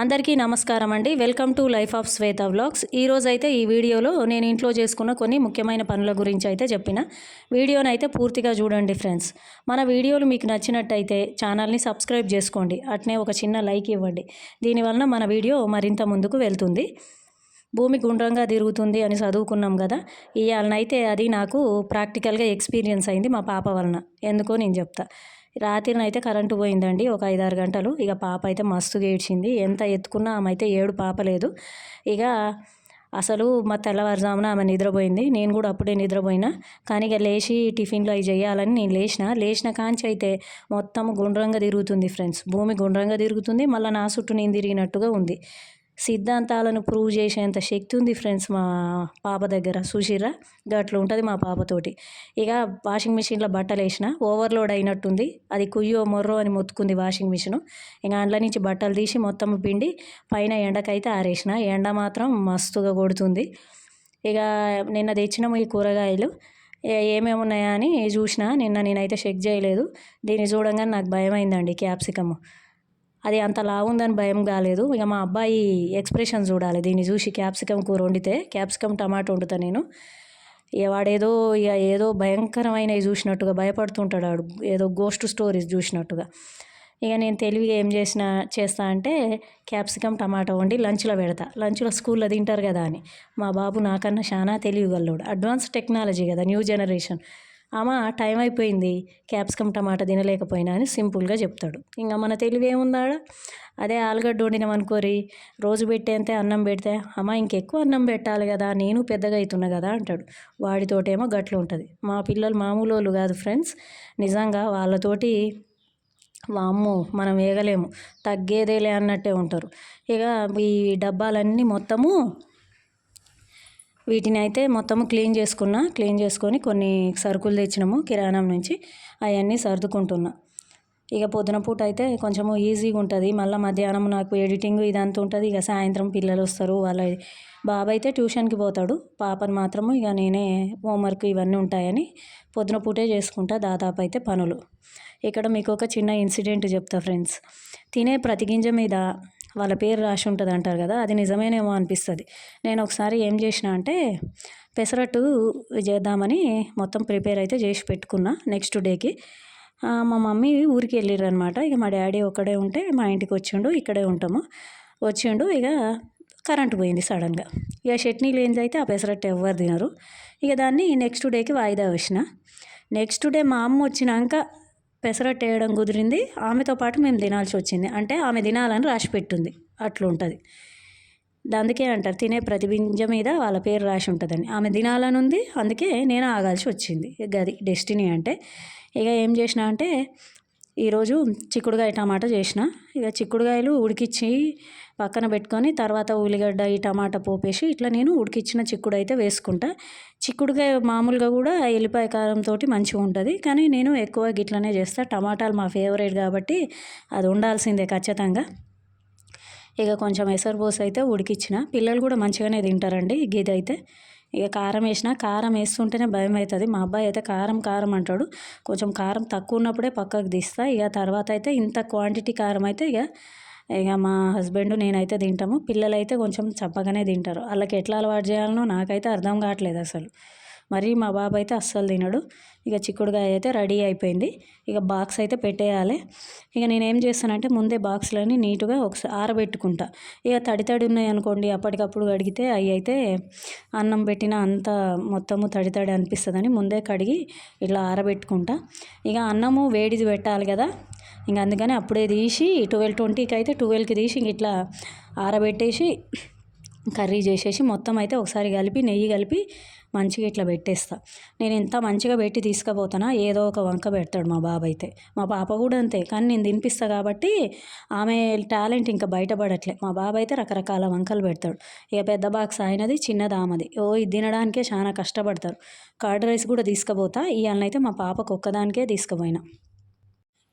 అందరికీ నమస్కారం అండి. Welcome to life of Shweta vlogs. ఈరోజు అయితే ఈ వీడియోలో నేను ఇంట్లో చేసుకున్న కొన్ని ముఖ్యమైన పనుల గురించి అయితే చెప్పిన వీడియోని అయితే పూర్తిగా చూడండి ఫ్రెండ్స్. మన వీడియోలు మీకు నచ్చినట్టయితే ఛానల్ని సబ్స్క్రైబ్ చేసుకోండి, అట్నే ఒక చిన్న లైక్ ఇవ్వండి. దీనివల్ల మన వీడియో మరింత ముందుకు వెళ్తుంది. భూమి గుండ్రంగా తిరుగుతుంది అని చదువుకున్నాం కదా, ఇవాళనైతే అది నాకు ప్రాక్టికల్గా ఎక్స్పీరియన్స్ అయింది మా పాప వలన. ఎందుకో నేను చెప్తా. రాత్రినైతే కరెంటు పోయిందండి ఒక 5-6 గంటలు. ఇక పాప అయితే మస్తుగా ఏడ్చింది. ఎంత ఎత్తుకున్నా ఆమె అయితే ఏడు పాపలేదు. ఇక అసలు మా తెల్లవారుజామున ఆమె నిద్రపోయింది. నేను కూడా అప్పుడే నిద్రపోయినా. కానీ ఇక లేచి టిఫిన్లు అవి చేయాలని నేను లేచిన కాంచి అయితే మొత్తం గుండ్రంగా తిరుగుతుంది ఫ్రెండ్స్. భూమి గుండ్రంగా తిరుగుతుంది, మళ్ళీ నా చుట్టూ నేను తిరిగినట్టుగా ఉంది. సిద్ధాంతాలను ప్రూవ్ చేసేంత శక్తి ఉంది ఫ్రెండ్స్ మా పాప దగ్గర. చూసిర్రా, గట్ల ఉంటుంది మా పాపతోటి. ఇక వాషింగ్ మిషన్లో బట్టలు వేసిన, ఓవర్లోడ్ అయినట్టుంది. అది కుయ్యో మొర్రో అని మొత్తుకుంది వాషింగ్ మిషను. ఇక అందులో నుంచి బట్టలు తీసి మొత్తం పిండి పైన ఎండకైతే ఆరేసిన. ఎండ మాత్రం మస్తుగా కొడుతుంది. ఇక నిన్న తెచ్చిన ఈ కూరగాయలు ఏమేమి ఉన్నాయా అని చూసిన. నేనైతే చెక్ చేయలేదు. దీన్ని చూడంగానే నాకు భయం అయిందండి. క్యాప్సికమ్ అది అంత లావుందని భయం కాలేదు. ఇక మా అబ్బాయి ఎక్స్ప్రెషన్ చూడాలి దీన్ని చూసి. క్యాప్సికమ్ కూర వండితే, క్యాప్సికమ్ టమాటో వండుతా నేను. ఇక వాడేదో ఏదో భయంకరమైనవి చూసినట్టుగా భయపడుతుంటాడు వాడు, ఏదో గోస్ట్ స్టోరీస్ చూసినట్టుగా. ఇక నేను తెలివిగా ఏం చేస్తా అంటే క్యాప్సికమ్ టమాటో వండి లంచ్లో పెడతా. లంచ్లో స్కూల్లో తింటారు కదా అని. మా బాబు నాకన్నా చాలా తెలివిగల్లోడు. అడ్వాన్స్ టెక్నాలజీ కదా, న్యూ జనరేషన్. టైం అయిపోయింది, క్యాప్సికమ్ టమాటా తినలేకపోయినా అని సింపుల్గా చెప్తాడు. ఇంకా మన తెలివి ఏముందాడ. అదే ఆలుగడ్డ వండినాం అనుకోరి, రోజు పెట్టేంతే అన్నం పెడితే ఇంకెక్కువ అన్నం పెట్టాలి కదా, నేను పెద్దగా అవుతున్నా కదా అంటాడు. వాడితోటేమో గట్ల ఉంటుంది. మా పిల్లలు మామూలు వాళ్ళు కాదు ఫ్రెండ్స్. నిజంగా వాళ్ళతోటి వామ్మో మనం వేగలేము, తగ్గేదేలే అన్నట్టే ఉంటారు. ఇక ఈ డబ్బాలన్నీ మొత్తము వీటిని అయితే మొత్తము క్లీన్ చేసుకొని కొన్ని సరుకులు తెచ్చినాము కిరాణం నుంచి, అవన్నీ సర్దుకుంటున్నా. ఇక పొద్దున పూట అయితే కొంచెము ఈజీగా ఉంటుంది. మళ్ళీ మధ్యాహ్నం నాకు ఎడిటింగ్ ఇదంతా ఉంటుంది. ఇక సాయంత్రం పిల్లలు వస్తారు. వాళ్ళ బాబు అయితే ట్యూషన్కి పోతాడు, పాపను మాత్రము ఇక నేనే హోంవర్క్ ఇవన్నీ ఉంటాయని పొద్దున పూటే చేసుకుంటా దాదాపు అయితే పనులు. ఇక్కడ మీకు ఒక చిన్న ఇన్సిడెంట్ చెప్తా ఫ్రెండ్స్. తినే ప్రతి గింజ మీద వాళ్ళ పేరు రాసి ఉంటుంది అంటారు కదా, అది నిజమేనేమో అనిపిస్తుంది. నేను ఒకసారి ఏం చేసిన అంటే పెసరట్టు చేద్దామని మొత్తం ప్రిపేర్ అయితే చేసి పెట్టుకున్నా నెక్స్ట్ డేకి. మా మమ్మీ ఊరికి వెళ్ళిర్రు అనమాట. ఇక మా డాడీ ఒక్కడే ఉంటే మా ఇంటికి వచ్చిండు, ఇక్కడే ఉంటాము. వచ్చిండు, ఇక కరెంటు పోయింది సడన్గా. ఇక చట్నీ లేనిది అయితే ఆ పెసరట్టు ఎవ్వరు తినరు. ఇక దాన్ని నెక్స్ట్ డేకి వాయిదా వేసిన. నెక్స్ట్ డే మా అమ్మ వచ్చినాక పెసరట్టు వేయడం కుదిరింది. ఆమెతో పాటు మేము తినాల్సి వచ్చింది. అంటే ఆమె తినాలని రాసి పెట్టుంది, అట్లుంటుంది. అందుకే అంటారు తినే ప్రతి గింజ మీద వాళ్ళ పేరు రాసి ఉంటుందని. ఆమె తినాలని ఉంది, అందుకే నేను ఆగాల్సి వచ్చింది. గది డెస్టినీ అంటే. ఇక ఏం చేసిన అంటే ఈరోజు చిక్కుడుకాయ టమాటా చేసిన. ఇక చిక్కుడుకాయలు ఉడికిచ్చి పక్కన పెట్టుకొని తర్వాత ఉల్లిగడ్డ ఈ టమాటా పోపేసి ఇట్లా నేను ఉడికిచ్చిన చిక్కుడు అయితే వేసుకుంటా. చిక్కుడుకాయ మామూలుగా కూడా ఎల్లిపాయ కారంతో మంచిగా ఉంటుంది, కానీ నేను ఎక్కువ గిట్లనే చేస్తాను. టమాటాలు మా ఫేవరెట్ కాబట్టి అది ఉండాల్సిందే ఖచ్చితంగా. ఇక కొంచెం ఎసరుపోసి అయితే ఉడికిచ్చిన. పిల్లలు కూడా మంచిగానే తింటారండి గిది అయితే. ఇక కారం వేసిన. కారం వేస్తుంటేనే భయం అవుతుంది. మా అబ్బాయి అయితే కారం కారం అంటాడు. కొంచెం కారం తక్కువ ఉన్నప్పుడే పక్కకు తీస్తా. ఇక తర్వాత అయితే ఇంత క్వాంటిటీ కారం అయితే ఇక మా హస్బెండ్ నేనైతే తింటాము. పిల్లలు అయితే కొంచెం చప్పగానే తింటారు. వాళ్ళకి ఎట్లా అలవాటు చేయాలనో నాకైతే అర్థం కావట్లేదు అసలు. మరి మా బాబు అయితే అస్సలు తినడు. ఇక చిక్కుడుకాయ అయితే రెడీ అయిపోయింది. ఇక బాక్స్ అయితే పెట్టేయాలి. ఇక నేనేం చేస్తానంటే ముందే బాక్స్లని నీట్గా ఒకసారి ఆరబెట్టుకుంటా. ఇక తడి ఉన్నాయి అనుకోండి, అప్పటికప్పుడు కడిగితే అవి అయితే అన్నం పెట్టిన అంత మొత్తము తడి అనిపిస్తుందని ముందే కడిగి ఇట్లా ఆరబెట్టుకుంటా. ఇక అన్నము వేడిది పెట్టాలి కదా, ఇంక అందుకని అప్పుడే తీసి 12:20కి అయితే 12కి తీసి ఇంక ఇట్లా ఆరబెట్టేసి కర్రీ చేసేసి మొత్తం అయితే ఒకసారి కలిపి నెయ్యి కలిపి మంచిగా ఇట్లా పెట్టేస్తా. నేను ఎంత మంచిగా పెట్టి తీసుకుపోతానా ఏదో ఒక వంక పెడతాడు మా బాబు అయితే. మా పాప కూడా అంతే, కానీ నేను తినిపిస్తా కాబట్టి ఆమె టాలెంట్ ఇంకా బయటపడట్లే. మా బాబు అయితే రకరకాల వంకలు పెడతాడు. ఇక పెద్ద బాక్స్ అయినది, చిన్నది ఆమెది. ఇది తినడానికే చాలా కష్టపడతారు. కర్డ్ రైస్ కూడా తీసుకుపోతా. ఇవాళనైతే మా పాపకు ఒక్కదానికే తీసుకుపోయినా.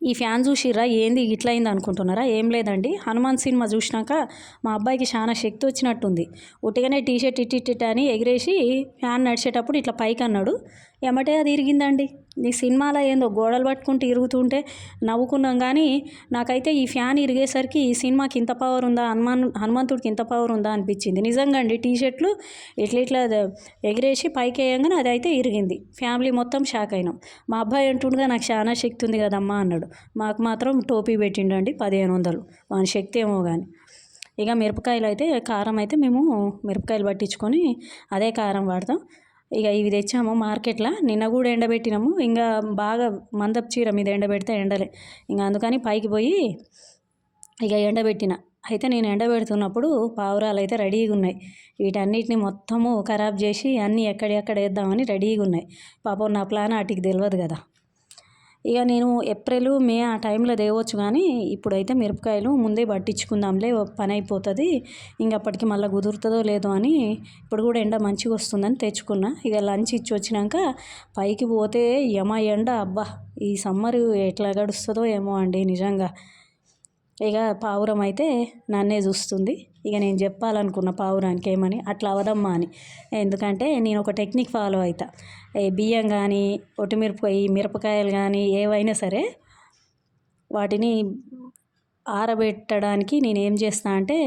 ఈ ఫ్యాన్ చూసిర్రా, ఏంది ఇట్లా అయింది అనుకుంటున్నారా? ఏం లేదండి, హనుమాన్ సినిమా చూసినాక మా అబ్బాయికి చాలా శక్తి వచ్చినట్టుంది. ఉట్టిగానే టీషర్ట్ ఇట్టిట్ అని ఎగిరేసి ఫ్యాన్ నడిచేటప్పుడు ఇట్లా పైకి అన్నాడు, ఎమ్మటే అది ఇరిగిందండి. ఈ సినిమాలో ఏందో గోడలు పట్టుకుంటూ ఇరుగుతుంటే నవ్వుకున్నాం కానీ నాకైతే ఈ ఫ్యాన్ ఇరిగేసరికి ఈ సినిమాకి ఇంత పవర్ ఉందా, హనుమంతుడికి ఇంత పవర్ ఉందా అనిపించింది. నిజంగా అండి, టీ షర్ట్లు ఇట్లా ఎగిరేసి పైకి వేయంగానే అది అయితే ఇరిగింది. ఫ్యామిలీ మొత్తం షాక్ అయినాం. మా అబ్బాయి అంటుండగా నాకు చాలా శక్తి ఉంది కదమ్మా అన్నాడు. మాకు మాత్రం టోపీ పెట్టిండండి 1500. వాని శక్తి ఏమో కానీ. ఇక మిరపకాయలు అయితే కారం అయితే మేము మిరపకాయలు పట్టించుకొని అదే కారం వాడతాం. ఇక ఇవి తెచ్చాము మార్కెట్లో. నిన్న కూడా ఎండబెట్టినాము. ఇంకా బాగా మందపు చీర మీద ఎండబెడితే ఎండలే, ఇంకా అందుకని పైకి పోయి ఇక ఎండబెట్టిన. అయితే నేను ఎండబెడుతున్నప్పుడు పావురాలు అయితే రెడీగా ఉన్నాయి. వీటన్నిటిని మొత్తము ఖరాబ్ చేసి అన్నీ ఎక్కడెక్కడ వేద్దామని రెడీగా ఉన్నాయి. పాపం నా ప్లాన్ వాటికి తెలియదు కదా. ఇక నేను ఏప్రిల్ మే ఆ టైంలో తేవచ్చు కానీ ఇప్పుడైతే మిరపకాయలు ముందే పట్టించుకుందాంలే, పని అయిపోతుంది, ఇంక అప్పటికి మళ్ళీ కుదురుతుందో లేదో అని. ఇప్పుడు కూడా ఎండ మంచిగా వస్తుందని తెచ్చుకున్నా. ఇక లంచ్ ఇచ్చి వచ్చినాక పైకి పోతే యమ ఎండ, అబ్బా ఈ సమ్మర్ ఎట్లా గడుస్తుందో ఏమో అండి నిజంగా. ఇక పావురం అయితే నన్నే చూస్తుంది. ఇక నేను చెప్పాలనుకున్న పావురానికి ఏమని, అట్లా అవదమ్మా అని. ఎందుకంటే నేను ఒక టెక్నిక్ ఫాలో అవుతా. బియ్యం కానీ మిరపకాయలు కానీ ఏవైనా సరే వాటిని ఆరబెట్టడానికి నేను ఏం చేస్తా అంటే,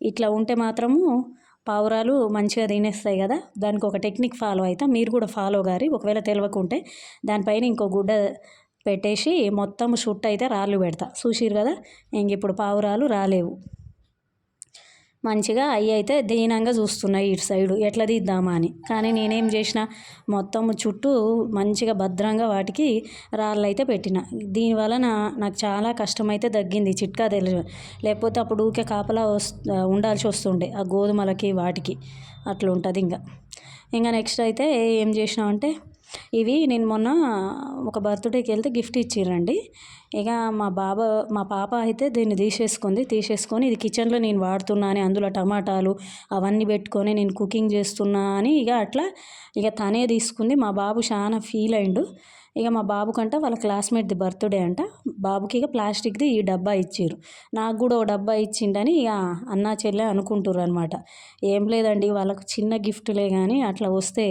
ఇట్లా ఉంటే మాత్రము పావురాలు మంచిగా తినేస్తాయి కదా. దానికి ఒక టెక్నిక్ ఫాలో అవుతా. మీరు కూడా ఫాలో గారి, ఒకవేళ తెలియకుంటే దానిపైన ఇంకో గుడ్డ పెట్టేసి మొత్తం షుట్ అయితే రాళ్ళు పెడతా. చూసిరు కదా, ఇంక ఇప్పుడు పావురాలు రాలేవు. మంచిగా అవి అయితే దీనంగా చూస్తున్నాయి ఇటు సైడు ఎట్లా తీద్దామా అని. కానీ నేనేం చేసిన, మొత్తం చుట్టూ మంచిగా భద్రంగా వాటికి రాళ్ళు అయితే పెట్టిన. దీనివలన నాకు చాలా కష్టమైతే తగ్గింది. చిట్కా తెలియదు, లేకపోతే అప్పుడు ఊకే కాపలా ఉండాల్సి వస్తుండే ఆ గోధుమలకి వాటికి. అట్లా ఉంటుంది. ఇంకా నెక్స్ట్ అయితే ఏం చేసినామంటే, ఇవి నేను మొన్న ఒక బర్త్డేకి వెళ్తే గిఫ్ట్ ఇచ్చిర్రండి. ఇక మా పాప అయితే దీన్ని తీసేసుకొని ఇది కిచెన్లో నేను వాడుతున్నా అని, అందులో టమాటాలు అవన్నీ పెట్టుకొని నేను కుకింగ్ చేస్తున్నా అని ఇక తనే తీసుకుంది. మా బాబు చాలా ఫీల్ అయిండు. ఇక మా బాబు కంట వాళ్ళ క్లాస్మేట్ది బర్త్డే అంట. బాబుకి ఇక ప్లాస్టిక్ది ఈ డబ్బా ఇచ్చిర్రు. నాకు కూడా ఓ డబ్బా ఇచ్చిండని ఇక అన్నా చెల్లె అనుకుంటుర్రు అనమాట. ఏం లేదండి, వాళ్ళకు చిన్న గిఫ్ట్లే కానీ అట్లా వస్తే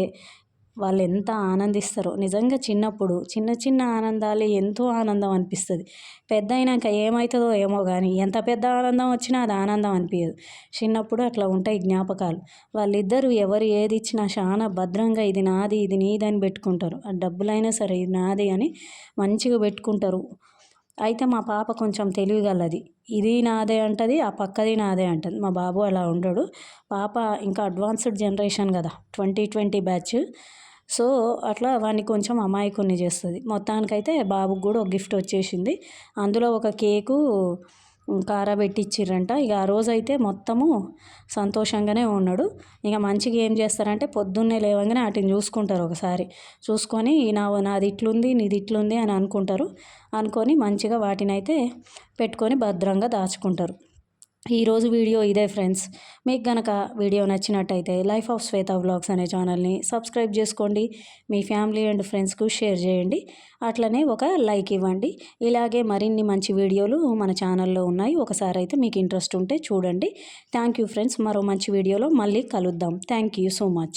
వాళ్ళు ఎంత ఆనందిస్తారో నిజంగా. చిన్నప్పుడు చిన్న చిన్న ఆనందాలే ఎంతో ఆనందం అనిపిస్తుంది. పెద్ద అయినాక ఏమవుతుందో ఏమో కానీ ఎంత పెద్ద ఆనందం వచ్చినా అది ఆనందం అనిపించదు. చిన్నప్పుడు అట్లా ఉంటాయి జ్ఞాపకాలు. వాళ్ళిద్దరూ ఎవరు ఏది ఇచ్చినా చాలా భద్రంగా ఇది నాది ఇది నీదని పెట్టుకుంటారు. ఆ డబ్బులైనా సరే ఇది నాది అని మంచిగా పెట్టుకుంటారు. అయితే మా పాప కొంచెం తెలివిగలది. ఇది నాదే అంటది, ఆ పక్కది నాదే అంటది. మా బాబు అలా ఉండడు. పాప ఇంకా అడ్వాన్స్డ్ జనరేషన్ కదా, 2020 బ్యాచ్. సో అట్లా వాడిని కొంచెం అమాయకుని చేస్తుంది. మొత్తానికైతే బాబుకి కూడా ఒక గిఫ్ట్ వచ్చేసింది. అందులో ఒక కేకు కారబెట్టిచ్చిర్రంట. ఇక ఆ రోజైతే మొత్తము సంతోషంగానే ఉన్నాడు. ఇక మంచిగా ఏం చేస్తారంటే, పొద్దున్నే లేవగానే వాటిని చూసుకుంటారు. ఒకసారి చూసుకొని నాది ఇట్లుంది నీది ఇట్లుంది అని అనుకొని మంచిగా వాటిని అయితే పెట్టుకొని భద్రంగా దాచుకుంటారు. ఈరోజు వీడియో ఇదే ఫ్రెండ్స్. మీకు కనుక వీడియో నచ్చినట్టయితే లైఫ్ ఆఫ్ శ్వేత వ్లాగ్స్ అనే ఛానల్ని సబ్స్క్రైబ్ చేసుకోండి. మీ ఫ్యామిలీ అండ్ ఫ్రెండ్స్కు షేర్ చేయండి. అట్లనే ఒక లైక్ ఇవ్వండి. ఇలాగే మరిన్ని మంచి వీడియోలు మన ఛానల్లో ఉన్నాయి. ఒకసారి అయితే మీకు ఇంట్రెస్ట్ ఉంటే చూడండి. Thank you friends. మరో మంచి వీడియోలో మళ్ళీ కలుద్దాం. Thank you so much.